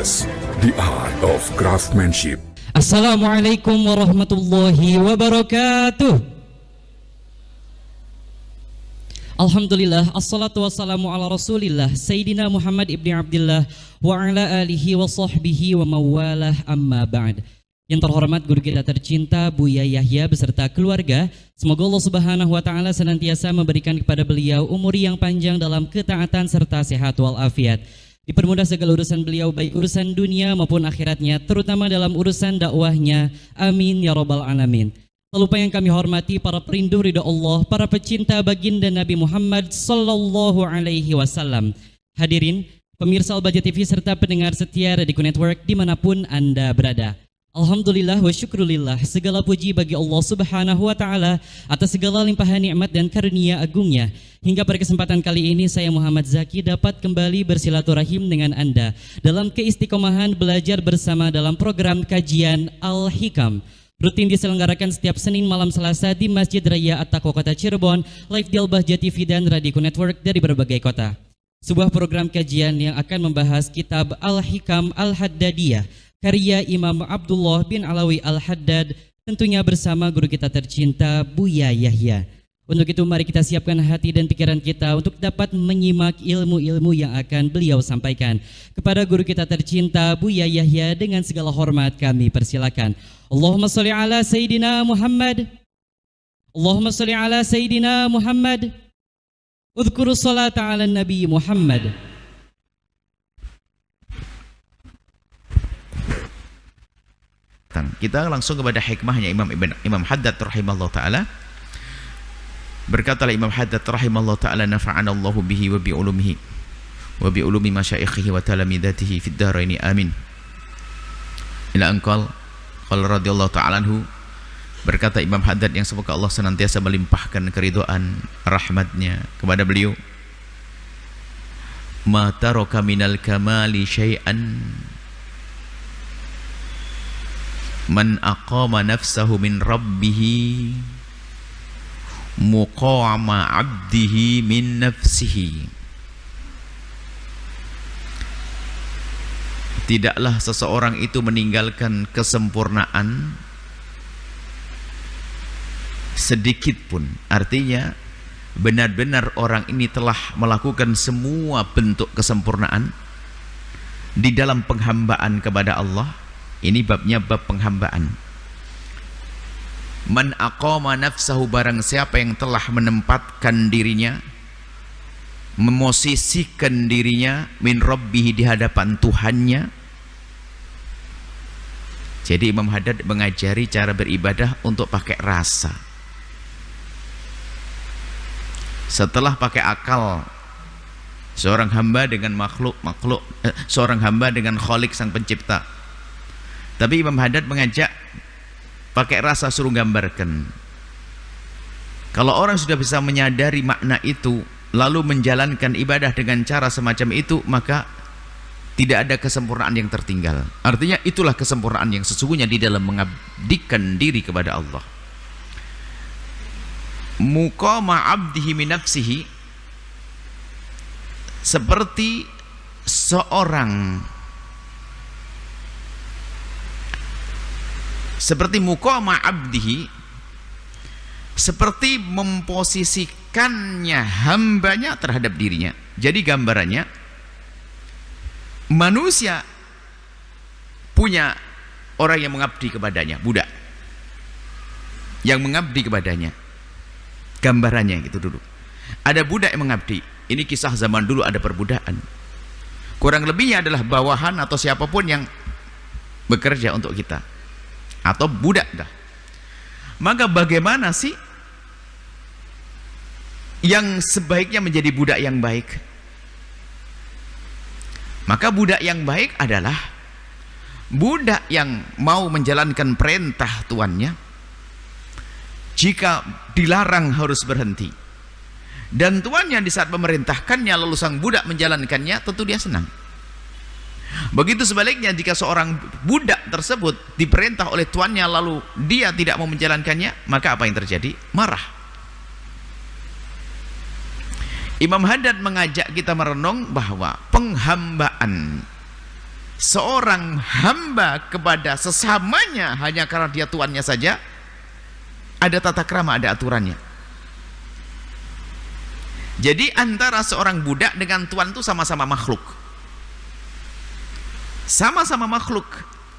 Podcast The Art of Craftsmanship. Assalamualaikum warahmatullahi wabarakatuh. Alhamdulillah, assalatu wassalamu ala rasulillah Sayyidina Muhammad ibni Abdillah wa ala alihi wa sahbihi wa mawalah, amma ba'd. Yang terhormat guru kita tercinta Buya Yahya beserta keluarga, semoga Allah Subhanahu wa taala senantiasa memberikan kepada beliau umur yang panjang dalam ketaatan serta sehat walafiat. Dipermudah segala urusan beliau, baik urusan dunia maupun akhiratnya, terutama dalam urusan dakwahnya. Amin ya rabbal alamin. Tak lupa yang kami hormati para perindu ridha Allah, para pecinta baginda Nabi Muhammad sallallahu alaihi wasallam. Hadirin, pemirsa Al-Bahjah TV serta pendengar setia Radio Network dimanapun Anda berada. Alhamdulillah wa syukrulillah, segala puji bagi Allah Subhanahu wa taala atas segala limpahan nikmat dan karunia agungnya. Hingga pada kesempatan kali ini saya Muhammad Zaki dapat kembali bersilaturahim dengan Anda dalam keistiqomahan belajar bersama dalam program kajian Al-Hikam. Rutin diselenggarakan setiap Senin malam Selasa di Masjid Raya At-Taqwa Kota Cirebon, live di Al-Bahjah TV dan Radio Network dari berbagai kota. Sebuah program kajian yang akan membahas kitab Al-Hikam Al-Haddadiyah karya Imam Abdullah bin Alawi Al-Haddad, tentunya bersama guru kita tercinta Buya Yahya. Untuk itu mari kita siapkan hati dan pikiran kita untuk dapat menyimak ilmu-ilmu yang akan beliau sampaikan. Kepada guru kita tercinta Buya Yahya dengan segala hormat kami persilakan. Allahumma sholli ala Sayyidina Muhammad. Allahumma sholli ala Sayyidina Muhammad. Udhkuru sholata ala Nabi Muhammad. Kita langsung kepada hikmahnya Imam Haddad rahimahullah ta'ala. Berkatalah Imam Haddad rahimahullah ta'ala, nafa'ana Allahu bihi wa bi ulumihi wa bi ulumi masyaikhihi wa talamidatihi fid dharaini amin. Ila anqal qala radhiyallahu ta'ala anhu, berkata Imam Haddad yang semoga Allah senantiasa melimpahkan keridhaan rahmatnya kepada beliau, ma taraka minal kamali syai'an man aqama nafsahu min rabbihi muqama abdihi min nafsihi. Tidaklah seseorang itu meninggalkan kesempurnaan sedikit pun. Artinya benar-benar orang ini telah melakukan semua bentuk kesempurnaan di dalam penghambaan kepada Allah. Ini babnya bab penghambaan. Man aqama nafsahu, barang siapa yang telah menempatkan dirinya, memosisikan dirinya min rabbihi, di hadapan Tuhannya. Jadi Imam Haddad mengajari cara beribadah untuk pakai rasa. Setelah pakai akal, seorang hamba dengan seorang hamba dengan Khalik sang pencipta. Tapi Imam Haddad mengajak pakai rasa, suruh gambarkan. Kalau orang sudah bisa menyadari makna itu lalu menjalankan ibadah dengan cara semacam itu, maka tidak ada kesempurnaan yang tertinggal. Artinya itulah kesempurnaan yang sesungguhnya di dalam mengabdikan diri kepada Allah. Muqama abdihi min nafsihi, seperti muqama abdihi, seperti memposisikannya hambanya terhadap dirinya. Jadi gambarannya, manusia punya orang yang mengabdi kepadanya, budak yang mengabdi kepadanya. Gambarannya gitu dulu, ada budak yang mengabdi. Ini kisah zaman dulu, ada perbudakan. Kurang lebihnya adalah bawahan atau siapapun yang bekerja untuk kita, atau budak dah. Maka bagaimana sih yang sebaiknya menjadi budak yang baik? Maka budak yang baik adalah budak yang mau menjalankan perintah tuannya. Jika dilarang harus berhenti, dan tuannya di saat memerintahkannya lalu sang budak menjalankannya, tentu dia senang. Begitu sebaliknya, jika seorang budak tersebut diperintah oleh tuannya lalu dia tidak mau menjalankannya, maka apa yang terjadi? Marah. Imam Haddad mengajak kita merenung bahwa penghambaan seorang hamba kepada sesamanya hanya karena dia tuannya saja, ada tata krama, ada aturannya. Jadi antara seorang budak dengan tuan itu sama-sama makhluk. Sama-sama makhluk.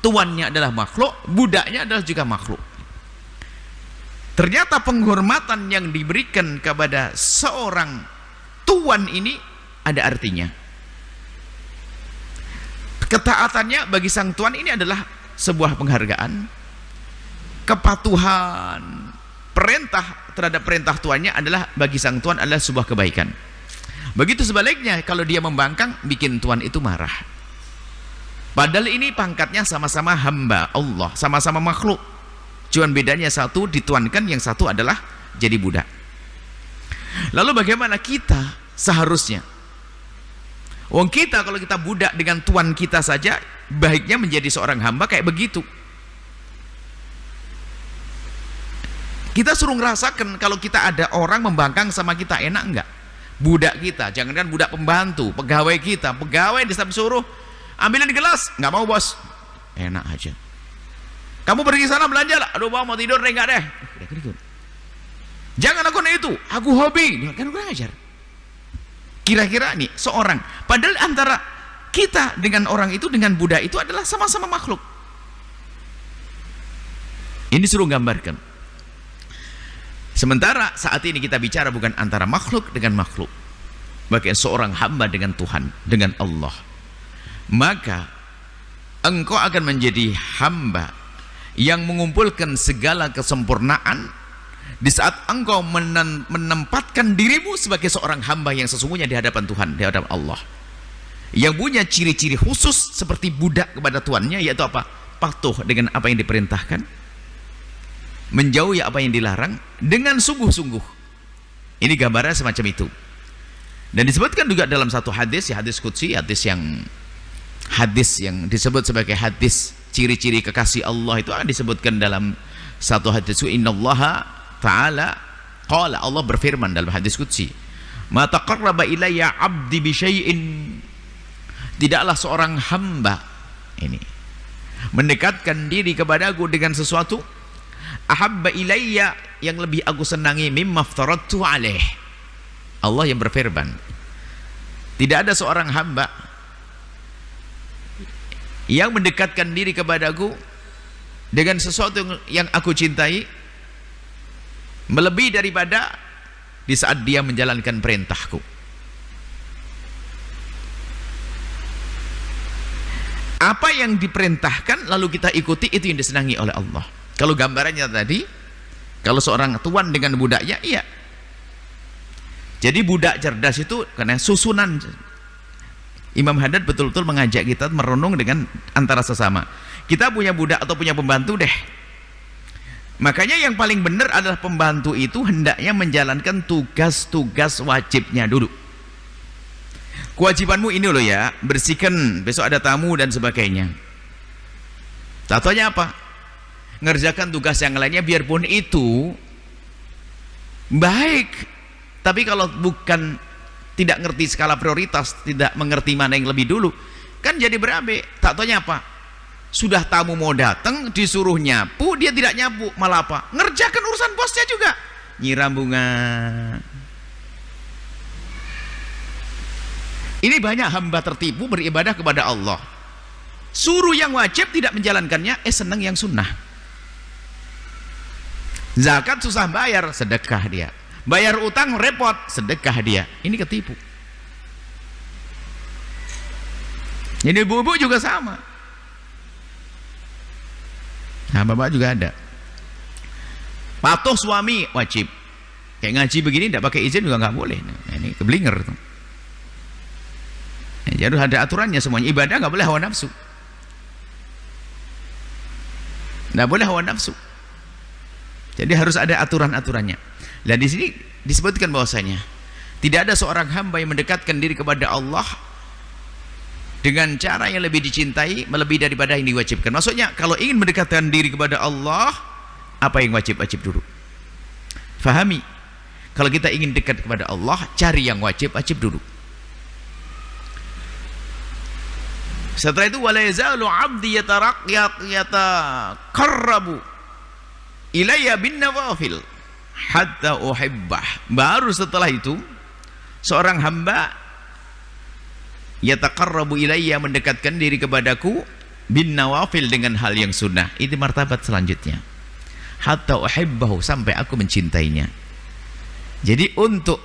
Tuannya adalah makhluk, budaknya adalah juga makhluk. Ternyata penghormatan yang diberikan kepada seorang tuan ini ada artinya. Ketaatannya bagi sang tuan ini adalah sebuah penghargaan. Kepatuhan, perintah terhadap perintah tuannya adalah bagi sang tuan adalah sebuah kebaikan. Begitu sebaliknya, kalau dia membangkang, bikin tuan itu marah. Padahal ini pangkatnya sama-sama hamba Allah, sama-sama makhluk. Cuman bedanya satu dituankan, yang satu adalah jadi budak. Lalu bagaimana kita seharusnya? Wong kita kalau kita budak dengan tuan kita saja, baiknya menjadi seorang hamba kayak begitu. Kita suruh ngerasakan kalau kita ada orang membangkang sama kita, enak enggak? Budak kita, jangankan budak pembantu, pegawai kita, pegawai disuruh ambilin gelas, nggak mau bos, enak aja. Kamu pergi sana belanja lah, aduh mau tidur deh, enggak deh. Jangan lakukan itu, aku hobi, kan kurang ajar. Kira-kira nih seorang, padahal antara kita dengan orang itu, dengan budak itu adalah sama-sama makhluk. Ini suruh gambarkan. Sementara saat ini kita bicara bukan antara makhluk dengan makhluk, bagaimana seorang hamba dengan Tuhan, dengan Allah. Maka engkau akan menjadi hamba yang mengumpulkan segala kesempurnaan di saat engkau menempatkan dirimu sebagai seorang hamba yang sesungguhnya di hadapan Tuhan, di hadapan Allah, yang punya ciri-ciri khusus seperti budak kepada tuannya, yaitu apa? Patuh dengan apa yang diperintahkan, menjauhi apa yang dilarang dengan sungguh-sungguh. Ini gambaran semacam itu. Dan disebutkan juga dalam satu hadis, ya hadis qudsi, hadis yang disebut sebagai hadis ciri-ciri kekasih Allah, itu akan disebutkan dalam satu hadis. Innallaha ta'ala qala, Allah berfirman dalam hadis qudsi, ma taqarraba ilayya 'abdi bi syai'in, tidaklah seorang hamba ini mendekatkan diri kepadaku dengan sesuatu, ahabba ilayya, yang lebih aku senangi, mimma aftaradtu alaih. Allah yang berfirman, tidak ada seorang hamba yang mendekatkan diri kepadaku dengan sesuatu yang aku cintai melebihi daripada di saat dia menjalankan perintahku. Apa yang diperintahkan lalu kita ikuti, itu yang disenangi oleh Allah. Kalau gambarannya tadi, kalau seorang tuan dengan budaknya, iya. Jadi budak cerdas itu karena susunan. Imam Haddad betul-betul mengajak kita merenung dengan antara sesama. Kita punya budak atau punya pembantu deh. Makanya yang paling benar adalah pembantu itu hendaknya menjalankan tugas-tugas wajibnya dulu. Kewajibanmu ini loh ya, bersihkan, besok ada tamu dan sebagainya. Tatonya apa? Ngerjakan tugas yang lainnya, biarpun itu baik, tapi kalau bukan tidak ngerti skala prioritas, tidak mengerti mana yang lebih dulu, kan jadi berabe. Tatonya apa? Sudah tamu mau datang, disuruh nyapu, dia tidak nyapu, malah apa? Ngerjakan urusan bosnya juga, nyiram bunga. Ini banyak hamba tertipu beribadah kepada Allah, suruh yang wajib tidak menjalankannya, senang yang sunnah. Zakat susah bayar, sedekah dia. Bayar utang repot, sedekah dia. Ini ketipu. Ini ibu-ibu juga sama. Nah, bapak juga ada. Patuh suami wajib. Kayak ngaji begini tidak pakai izin juga nggak boleh. Nah, ini keblinger tuh. Nah, jadi ada aturannya semuanya. Ibadah nggak boleh hawa nafsu. Nggak boleh hawa nafsu. Jadi harus ada aturan-aturannya. Dan di sini disebutkan bahwasanya tidak ada seorang hamba yang mendekatkan diri kepada Allah dengan cara yang lebih dicintai melebihi daripada yang diwajibkan. Maksudnya kalau ingin mendekatkan diri kepada Allah, apa yang wajib-wajib dulu. Fahami, kalau kita ingin dekat kepada Allah, cari yang wajib-wajib dulu. Setelah itu wala yazalu 'abdi yataqarrabu ilayya bin nawafil hatta uhibbah. Baru setelah itu seorang hamba yataqarrabu ilayya, mendekatkan diri kepadaku, bin nawafil, dengan hal yang sunnah. Itu martabat selanjutnya, hatta uhibbahu, sampai aku mencintainya. Jadi untuk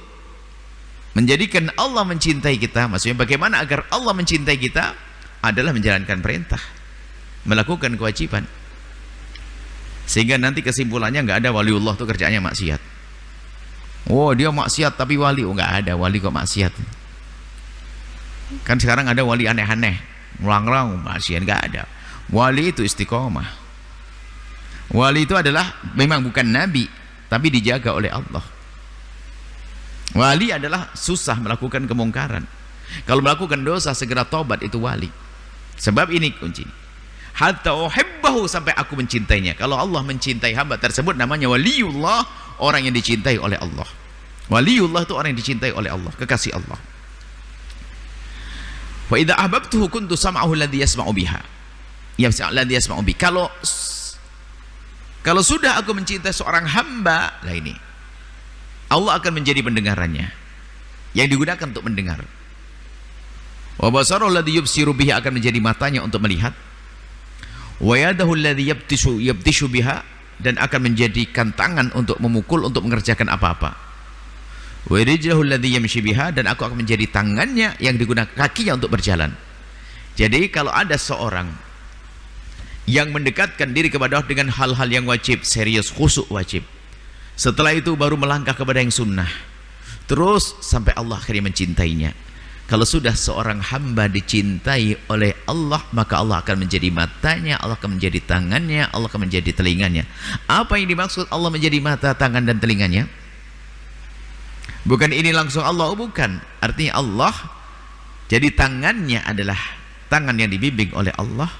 menjadikan Allah mencintai kita, maksudnya bagaimana agar Allah mencintai kita, adalah menjalankan perintah, melakukan kewajiban. Sehingga nanti kesimpulannya nggak ada waliullah tuh kerjaannya maksiat. Oh, dia maksiat tapi wali. Oh, nggak ada wali kok maksiat. Kan sekarang ada wali aneh-aneh, ngulang-ngulang maksiat. Nggak ada. Wali itu istiqomah. Wali itu adalah memang bukan nabi, tapi dijaga oleh Allah. Wali adalah susah melakukan kemungkaran. Kalau melakukan dosa segera tobat, itu wali. Sebab ini kunci, hatta uhibbahu, sampai aku mencintainya. Kalau Allah mencintai hamba tersebut, namanya waliullah, orang yang dicintai oleh Allah. Waliullah itu orang yang dicintai oleh Allah, kekasih Allah. Wa idza ahbabtuhu kuntu sam'ahu alladhi yasma'u biha, alladhi yasma'u bi. Kalau sudah aku mencintai seorang hamba, lah ini Allah akan menjadi pendengarannya yang digunakan untuk mendengar. Wa basaruhu alladhi yubsiru bihi, akan menjadi matanya untuk melihat. Wa yadahu alladhi yabtishu biha, dan akan menjadikan tangan untuk memukul, untuk mengerjakan apa-apa. Wa rijluhu alladhi yamshi biha, dan aku akan menjadi tangannya yang digunakan, kakinya untuk berjalan. Jadi kalau ada seorang yang mendekatkan diri kepada Allah dengan hal-hal yang wajib, serius, khusyuk wajib, setelah itu baru melangkah kepada yang sunnah, terus sampai Allah akhirnya mencintainya. Kalau sudah seorang hamba dicintai oleh Allah, maka Allah akan menjadi matanya, Allah akan menjadi tangannya, Allah akan menjadi telinganya. Apa yang dimaksud Allah menjadi mata, tangan, dan telinganya? Bukan ini langsung Allah, bukan. Artinya Allah jadi tangannya adalah tangan yang dibimbing oleh Allah,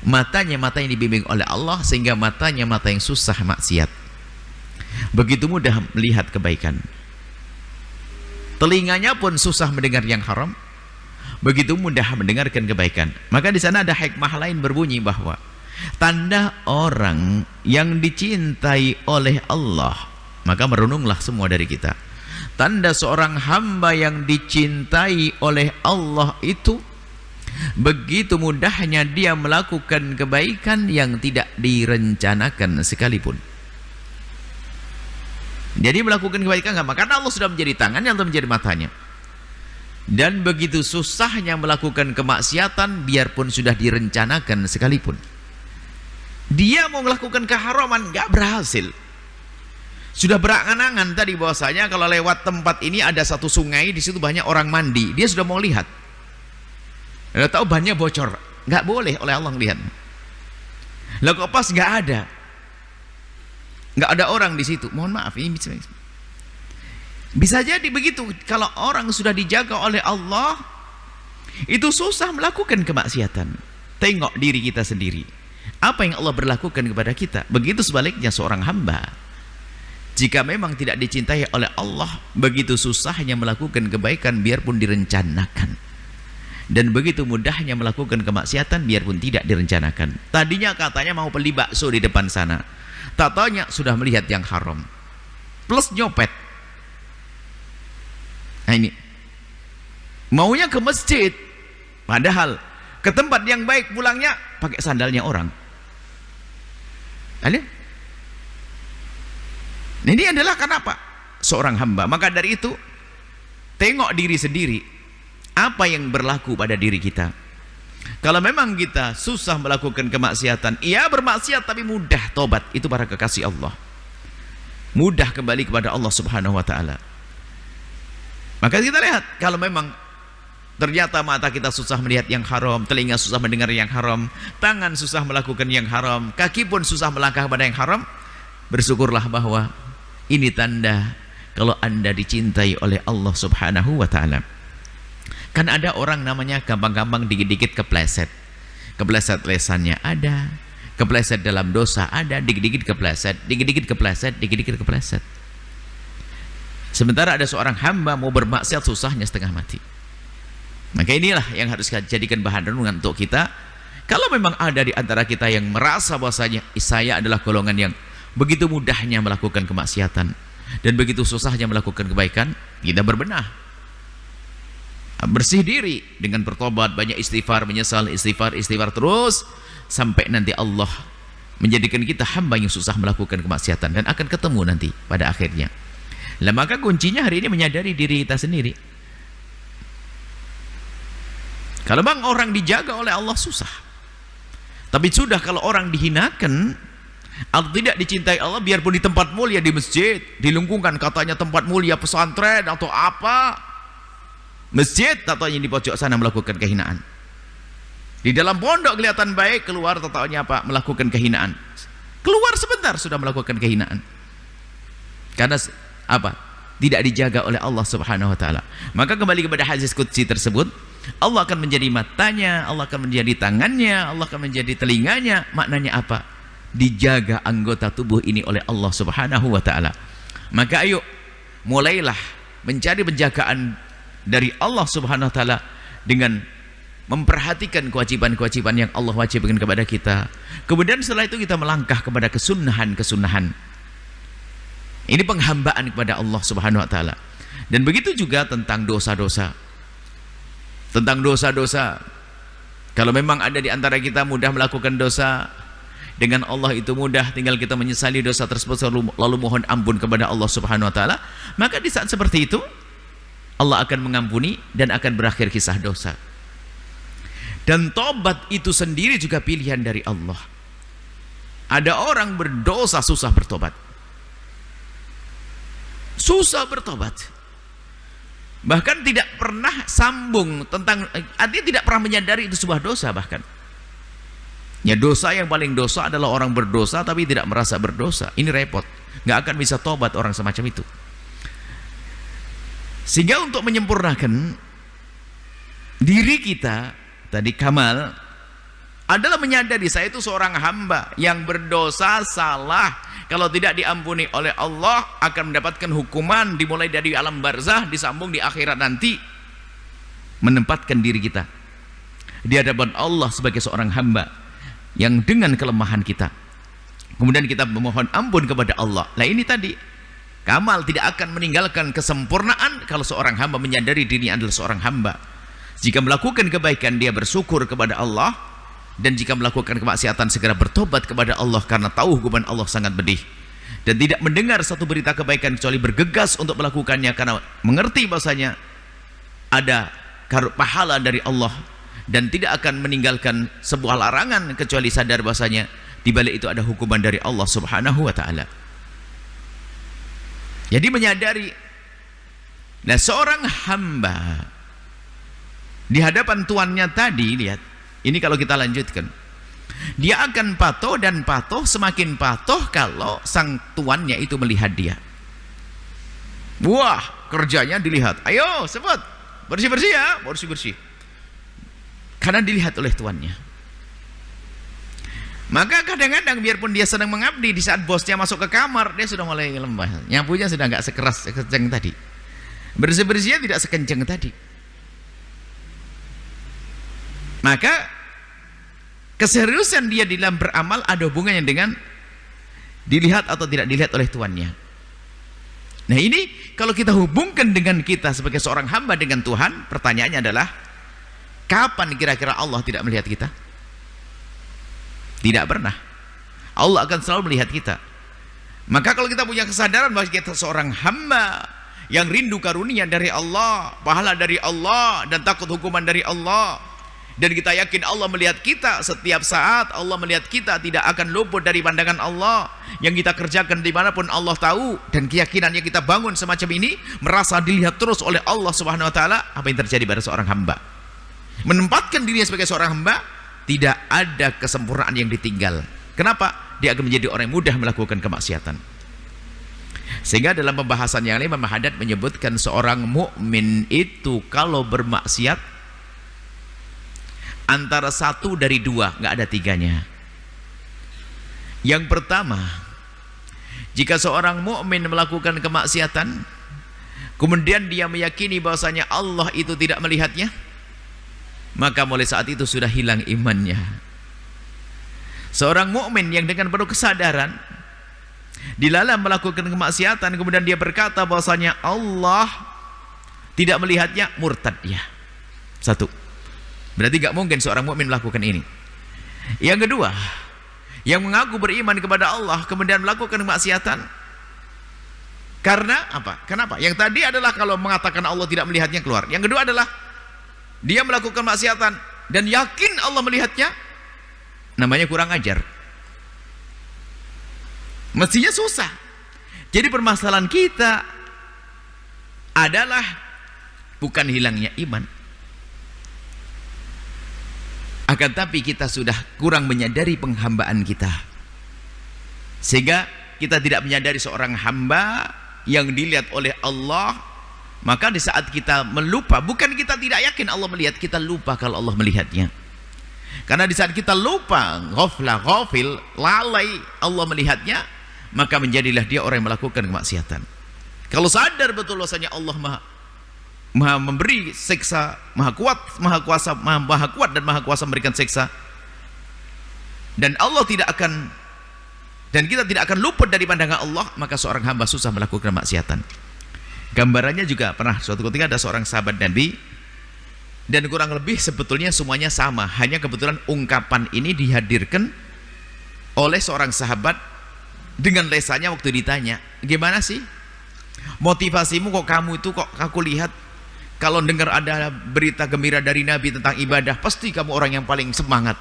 matanya mata yang dibimbing oleh Allah, sehingga matanya mata yang susah maksiat, begitu mudah melihat kebaikan. Telinganya pun susah mendengar yang haram, begitu mudah mendengarkan kebaikan. Maka di sana ada hikmah lain berbunyi bahwa tanda orang yang dicintai oleh Allah, maka merenunglah semua dari kita. Tanda seorang hamba yang dicintai oleh Allah itu, begitu mudahnya dia melakukan kebaikan yang tidak direncanakan sekalipun. Jadi melakukan kebaikan gampang, karena Allah sudah menjadi tangannya, Allah menjadi matanya. Dan begitu susahnya melakukan kemaksiatan, biarpun sudah direncanakan sekalipun. Dia mau melakukan keharaman, nggak berhasil. Sudah berangan-angan tadi bahwasanya kalau lewat tempat ini ada satu sungai, di situ banyak orang mandi, dia sudah mau lihat. Dia tahu bannya bocor, nggak boleh oleh Allah lihat. Lah kok pas nggak ada orang di situ. Mohon maaf, ini bisa jadi begitu. Kalau orang sudah dijaga oleh Allah, itu susah melakukan kemaksiatan. Tengok diri kita sendiri, apa yang Allah berlakukan kepada kita. Begitu sebaliknya seorang hamba, jika memang tidak dicintai oleh Allah, begitu susahnya melakukan kebaikan biarpun direncanakan, dan begitu mudahnya melakukan kemaksiatan biarpun tidak direncanakan. Tadinya katanya mau beli bakso di depan sana, tak taunya sudah melihat yang haram plus nyopet. Nah ini maunya ke masjid, padahal ke tempat yang baik pulangnya pakai sandalnya orang. Nah, ini adalah kenapa seorang hamba. Maka dari itu tengok diri sendiri, apa yang berlaku pada diri kita. Kalau memang kita susah melakukan kemaksiatan, ia bermaksiat tapi mudah tobat, itu para kekasih Allah, mudah kembali kepada Allah Subhanahu wa ta'ala. Maka kita lihat, kalau memang ternyata mata kita susah melihat yang haram, telinga susah mendengar yang haram, tangan susah melakukan yang haram, kaki pun susah melangkah pada yang haram, bersyukurlah bahwa ini tanda kalau Anda dicintai oleh Allah Subhanahu wa ta'ala. Kan ada orang namanya gampang-gampang dikit-dikit kepleset. Kepleset lesannya ada, kepleset dalam dosa ada, dikit-dikit kepleset, dikit-dikit kepleset, dikit-dikit kepleset. Sementara ada seorang hamba mau bermaksiat susahnya setengah mati. Maka inilah yang harus kita jadikan bahan renungan untuk kita. Kalau memang ada di antara kita yang merasa bahwasanya saya adalah golongan yang begitu mudahnya melakukan kemaksiatan dan begitu susahnya melakukan kebaikan, kita berbenah, bersih diri dengan bertobat, banyak istighfar, menyesal, istighfar terus sampai nanti Allah menjadikan kita hamba yang susah melakukan kemaksiatan dan akan ketemu nanti pada akhirnya. Lah maka kuncinya hari ini menyadari diri kita sendiri. Kalau bang orang dijaga oleh Allah susah, tapi sudah kalau orang dihinakan atau tidak dicintai Allah, biarpun di tempat mulia, di masjid, di lingkungan katanya tempat mulia pesantren atau apa, masjid tatanya di pojok sana melakukan kehinaan. Di dalam pondok kelihatan baik, keluar tatanya apa? Melakukan kehinaan. Keluar sebentar sudah melakukan kehinaan. Karena apa? Tidak dijaga oleh Allah Subhanahu wa taala. Maka kembali kepada hadis qudsi tersebut, Allah akan menjadi matanya, Allah akan menjadi tangannya, Allah akan menjadi telinganya. Maknanya apa? Dijaga anggota tubuh ini oleh Allah Subhanahu wa taala. Maka ayo mulailah mencari penjagaan dari Allah Subhanahu wa taala dengan memperhatikan kewajiban-kewajiban yang Allah wajibkan kepada kita. Kemudian setelah itu kita melangkah kepada kesunahan-kesunahan. Ini penghambaan kepada Allah Subhanahu wa taala. Dan begitu juga tentang dosa-dosa. Tentang dosa-dosa. Kalau memang ada di antara kita mudah melakukan dosa, dengan Allah itu mudah, tinggal kita menyesali dosa tersebut lalu mohon ampun kepada Allah Subhanahu wa taala, maka di saat seperti itu Allah akan mengampuni dan akan berakhir kisah dosa. Dan tobat itu sendiri juga pilihan dari Allah. Ada orang berdosa susah bertobat. Susah bertobat. Bahkan tidak pernah sambung tentang, artinya tidak pernah menyadari itu sebuah dosa bahkan. Ya, dosa yang paling dosa adalah orang berdosa tapi tidak merasa berdosa. Ini repot. Nggak akan bisa tobat orang semacam itu. Sehingga untuk menyempurnakan diri kita tadi kamal adalah menyadari saya itu seorang hamba yang berdosa, salah, kalau tidak diampuni oleh Allah akan mendapatkan hukuman dimulai dari alam barzah, disambung di akhirat nanti. Menempatkan diri kita di hadapan Allah sebagai seorang hamba yang dengan kelemahan kita, kemudian kita memohon ampun kepada Allah. Nah ini tadi kamal tidak akan meninggalkan kesempurnaan kalau seorang hamba menyadari dirinya adalah seorang hamba. Jika melakukan kebaikan dia bersyukur kepada Allah, dan jika melakukan kemaksiatan segera bertobat kepada Allah karena tahu hukuman Allah sangat pedih, dan tidak mendengar satu berita kebaikan kecuali bergegas untuk melakukannya karena mengerti bahasanya ada pahala dari Allah, dan tidak akan meninggalkan sebuah larangan kecuali sadar bahasanya di balik itu ada hukuman dari Allah Subhanahu wa taala. Jadi menyadari. Nah, seorang hamba di hadapan tuannya tadi, lihat, ini kalau kita lanjutkan, dia akan patuh dan patuh, semakin patuh kalau sang tuannya itu melihat dia. Wah, kerjanya dilihat, ayo sebut, bersih-bersih ya, bersih-bersih, karena dilihat oleh tuannya. Maka kadang-kadang biarpun dia sedang mengabdi, di saat bosnya masuk ke kamar dia sudah mulai lembah, nyapunya sudah nggak sekeras sekencang tadi, bersih-bersihnya tidak sekencang tadi. Maka keseriusan dia di dalam beramal ada hubungannya dengan dilihat atau tidak dilihat oleh tuannya. Nah ini kalau kita hubungkan dengan kita sebagai seorang hamba dengan Tuhan, pertanyaannya adalah kapan kira-kira Allah tidak melihat kita? Tidak pernah. Allah akan selalu melihat kita. Maka kalau kita punya kesadaran bahwa kita seorang hamba yang rindu karunia dari Allah, pahala dari Allah, dan takut hukuman dari Allah, dan kita yakin Allah melihat kita setiap saat, Allah melihat kita, tidak akan luput dari pandangan Allah. Yang kita kerjakan dimanapun Allah tahu, dan keyakinan yang kita bangun semacam ini, merasa dilihat terus oleh Allah Subhanahu wa taala, apa yang terjadi pada seorang hamba? Menempatkan dirinya sebagai seorang hamba, tidak ada kesempurnaan yang ditinggal. Kenapa? Dia akan menjadi orang yang mudah melakukan kemaksiatan. Sehingga dalam pembahasan yang lain, Imam Haddad menyebutkan seorang mukmin itu kalau bermaksiat antara satu dari dua, nggak ada tiganya. Yang pertama, jika seorang mukmin melakukan kemaksiatan, kemudian dia meyakini bahwasanya Allah itu tidak melihatnya, maka mulai saat itu sudah hilang imannya. Seorang mukmin yang dengan penuh kesadaran dilalah melakukan kemaksiatan, kemudian dia berkata bahwasanya Allah tidak melihatnya, murtad ya. Satu, berarti gak mungkin seorang mukmin melakukan ini. Yang kedua, yang mengaku beriman kepada Allah kemudian melakukan kemaksiatan, karena apa? Kenapa? Yang tadi adalah kalau mengatakan Allah tidak melihatnya, keluar. Yang kedua adalah dia melakukan kemaksiatan dan yakin Allah melihatnya, namanya kurang ajar. Mestinya susah. Jadi permasalahan kita adalah bukan hilangnya iman, akan tapi kita sudah kurang menyadari penghambaan kita, sehingga kita tidak menyadari seorang hamba yang dilihat oleh Allah. Maka di saat kita melupa, bukan kita tidak yakin Allah melihat, kita lupa kalau Allah melihatnya. Karena di saat kita lupa, ghafil, lalai Allah melihatnya, maka menjadilah dia orang yang melakukan kemaksiatan. Kalau sadar betul bahwasanya Allah maha memberi siksa, maha kuat, maha kuasa, maha kuat dan maha kuasa memberikan siksa, dan Allah tidak akan, dan kita tidak akan luput dari pandangan Allah, maka seorang hamba susah melakukan kemaksiatan. Gambarannya juga pernah suatu ketika ada seorang sahabat Nabi, dan kurang lebih sebetulnya semuanya sama, hanya kebetulan ungkapan ini dihadirkan oleh seorang sahabat dengan lesannya waktu ditanya, gimana sih motivasimu, kok kamu itu, kok aku lihat kalau dengar ada berita gembira dari Nabi tentang ibadah, pasti kamu orang yang paling semangat.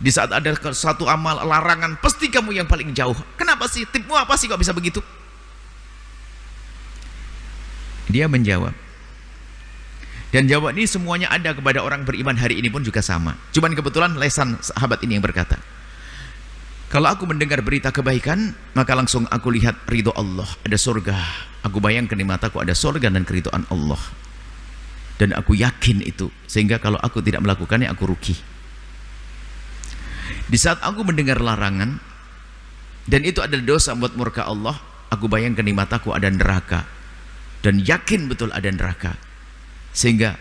Di saat ada satu amal larangan, pasti kamu yang paling jauh. Kenapa sih? Tipmu apa sih kok bisa begitu? Dia menjawab, dan jawab ini semuanya ada kepada orang beriman hari ini pun juga sama. Cuman kebetulan lesan sahabat ini yang berkata, kalau aku mendengar berita kebaikan, maka langsung aku lihat ridho Allah, ada surga. Aku bayangkan di mataku ada surga dan keridhaan Allah, dan aku yakin itu, sehingga kalau aku tidak melakukannya aku rugi. Di saat aku mendengar larangan dan itu adalah dosa buat murka Allah, aku bayangkan di mataku ada neraka, dan yakin betul ada neraka, sehingga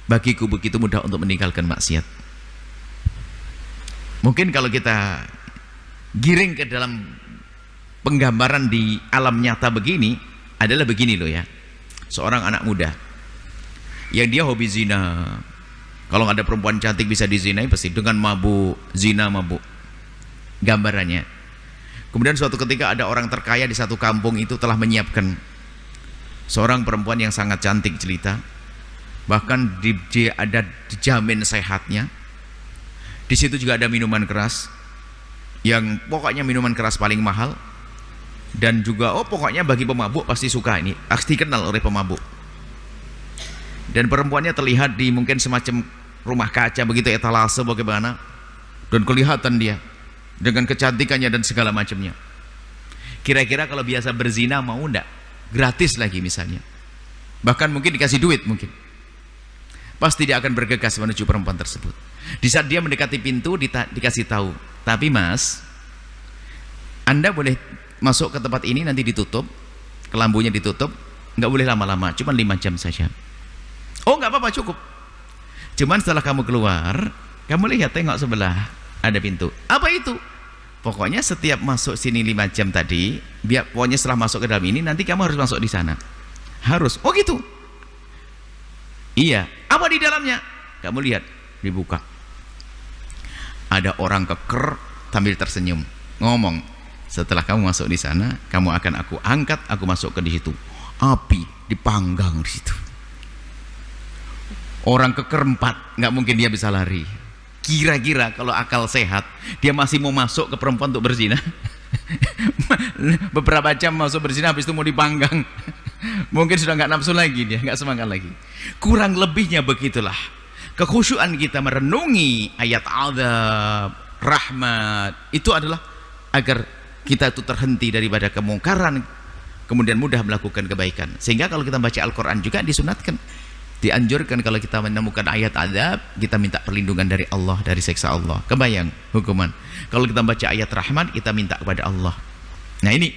bagiku begitu mudah untuk meninggalkan maksiat. Mungkin kalau kita giring ke dalam penggambaran di alam nyata begini, adalah begini loh ya. Seorang anak muda yang dia hobi zina. Kalau ada perempuan cantik bisa dizinai, pasti dengan mabuk, zina mabuk. Gambarannya. Kemudian suatu ketika ada orang terkaya di satu kampung itu telah menyiapkan seorang perempuan yang sangat cantik jelita, bahkan ada dijamin sehatnya. Di situ juga ada minuman keras, yang pokoknya minuman keras paling mahal, dan juga pokoknya bagi pemabuk pasti suka ini, pasti kenal oleh pemabuk. Dan perempuannya terlihat di mungkin semacam rumah kaca begitu, etalase bagaimana, dan kelihatan dia dengan kecantikannya dan segala macamnya. Kira-kira kalau biasa berzina mau enggak? Gratis lagi misalnya, bahkan mungkin dikasih duit, mungkin pasti dia akan bergegas menuju perempuan tersebut. Di saat dia mendekati pintu, dikasih tahu, tapi mas, Anda boleh masuk ke tempat ini, nanti ditutup, kelambunya ditutup, nggak boleh lama-lama, cuma 5 jam saja. Oh nggak apa-apa, cukup. Cuman setelah kamu keluar, kamu lihat, tengok sebelah ada pintu. Apa itu? Pokoknya setiap masuk sini 5 jam tadi, biar pokoknya setelah masuk ke dalam ini, nanti kamu harus masuk di sana. Harus. Oh gitu? Iya. Apa di dalamnya? Kamu lihat, dibuka. Ada orang keker sambil tersenyum, ngomong, setelah kamu masuk di sana, kamu akan aku angkat, aku masuk ke di situ. Api dipanggang di situ. Orang keker 4, nggak mungkin dia bisa lari. Kira-kira kalau akal sehat, dia masih mau masuk ke perempuan untuk berzina? Beberapa jam masuk berzina, habis itu mau dipanggang. Mungkin sudah nggak nafsu lagi, dia nggak semangat lagi. Kurang lebihnya begitulah kekhusyuan kita merenungi ayat azab, rahmat, itu adalah agar kita itu terhenti daripada kemungkaran, kemudian mudah melakukan kebaikan. Sehingga kalau kita baca Al-Quran juga disunatkan, dianjurkan kalau kita menemukan ayat azab, kita minta perlindungan dari Allah, dari siksa Allah. Kebayang hukuman. Kalau kita baca ayat rahmat, kita minta kepada Allah. Nah ini,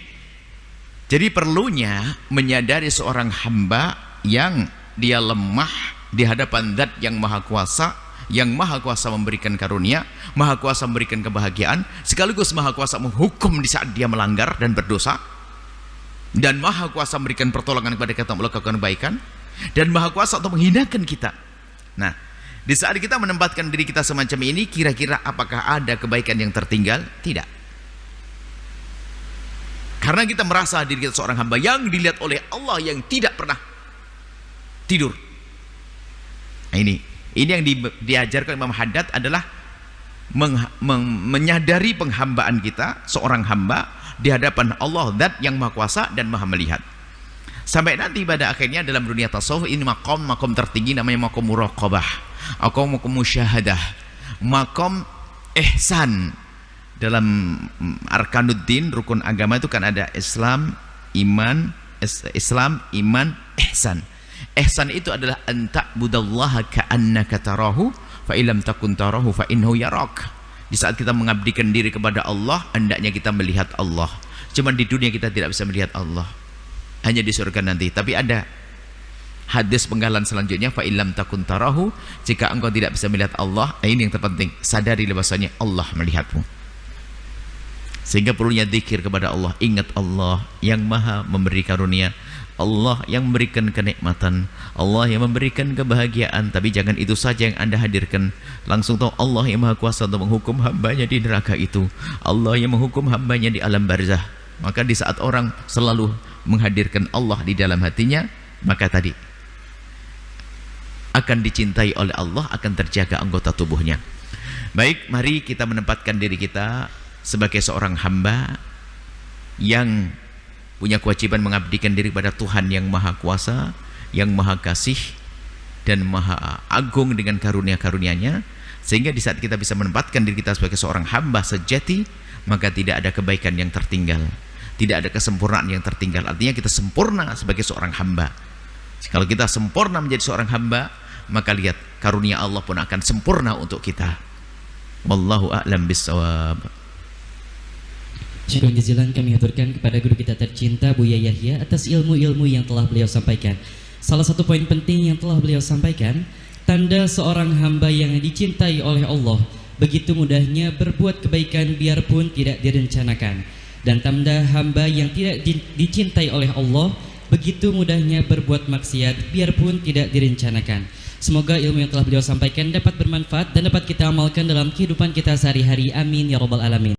jadi perlunya menyadari seorang hamba yang dia lemah di hadapan Zat yang Maha Kuasa, yang Maha Kuasa memberikan karunia, Maha Kuasa memberikan kebahagiaan, sekaligus Maha Kuasa menghukum di saat dia melanggar dan berdosa, dan Maha Kuasa memberikan pertolongan kepada kita melakukan kebaikan, dan Maha Kuasa untuk menghinakan kita. Nah, di saat kita menempatkan diri kita semacam ini, kira-kira apakah ada kebaikan yang tertinggal? Tidak. Karena kita merasa diri kita seorang hamba yang dilihat oleh Allah, yang tidak pernah tidur. Nah, ini yang diajarkan Imam Haddad adalah menyadari penghambaan kita, seorang hamba di hadapan Allah, Zat yang Maha Kuasa dan Maha Melihat. Sampai nanti pada akhirnya dalam dunia tasawuf ini makom tertinggi namanya makom muraqabah, makom musyahadah, makom ihsan. Dalam arkanuddin, rukun agama itu kan ada Islam, iman, ihsan. Ihsan itu adalah anta'budallaha ka'annaka tarahu fa illam takun tarahu fa innahu yarak. Di saat kita mengabdikan diri kepada Allah, hendaknya kita melihat Allah. Cuman di dunia kita tidak bisa melihat Allah, hanya di surga nanti. Tapi ada hadis penggalan selanjutnya, fa illam takun tarahu, jika engkau tidak bisa melihat Allah, ini yang terpenting, sadari bahwasanya Allah melihatmu. Sehingga perlunya zikir kepada Allah, ingat Allah yang Maha memberi karunia, Allah yang memberikan kenikmatan, Allah yang memberikan kebahagiaan. Tapi jangan itu saja yang Anda hadirkan, langsung tahu Allah yang Maha Kuasa untuk menghukum hambanya di neraka itu, Allah yang menghukum hambanya di alam barzah. Maka di saat orang selalu menghadirkan Allah di dalam hatinya, maka tadi akan dicintai oleh Allah, akan terjaga anggota tubuhnya. Baik, mari kita menempatkan diri kita sebagai seorang hamba yang punya kewajiban mengabdikan diri pada Tuhan yang Maha Kuasa, yang Maha Kasih dan Maha Agung dengan karunia-karunia-Nya, sehingga di saat kita bisa menempatkan diri kita sebagai seorang hamba sejati, maka tidak ada kebaikan yang tertinggal, tidak ada kesempurnaan yang tertinggal. Artinya kita sempurna sebagai seorang hamba. Kalau kita sempurna menjadi seorang hamba, maka lihat karunia Allah pun akan sempurna untuk kita. Wallahu a'lam bissawab. Syukur jazilan kami haturkan kepada guru kita tercinta Buya Yahya atas ilmu-ilmu yang telah beliau sampaikan. Salah satu poin penting yang telah beliau sampaikan, tanda seorang hamba yang dicintai oleh Allah, begitu mudahnya berbuat kebaikan biarpun tidak direncanakan. Dan tanda hamba yang tidak dicintai oleh Allah, begitu mudahnya berbuat maksiat biarpun tidak direncanakan. Semoga ilmu yang telah beliau sampaikan dapat bermanfaat dan dapat kita amalkan dalam kehidupan kita sehari-hari. Amin ya rabbal alamin.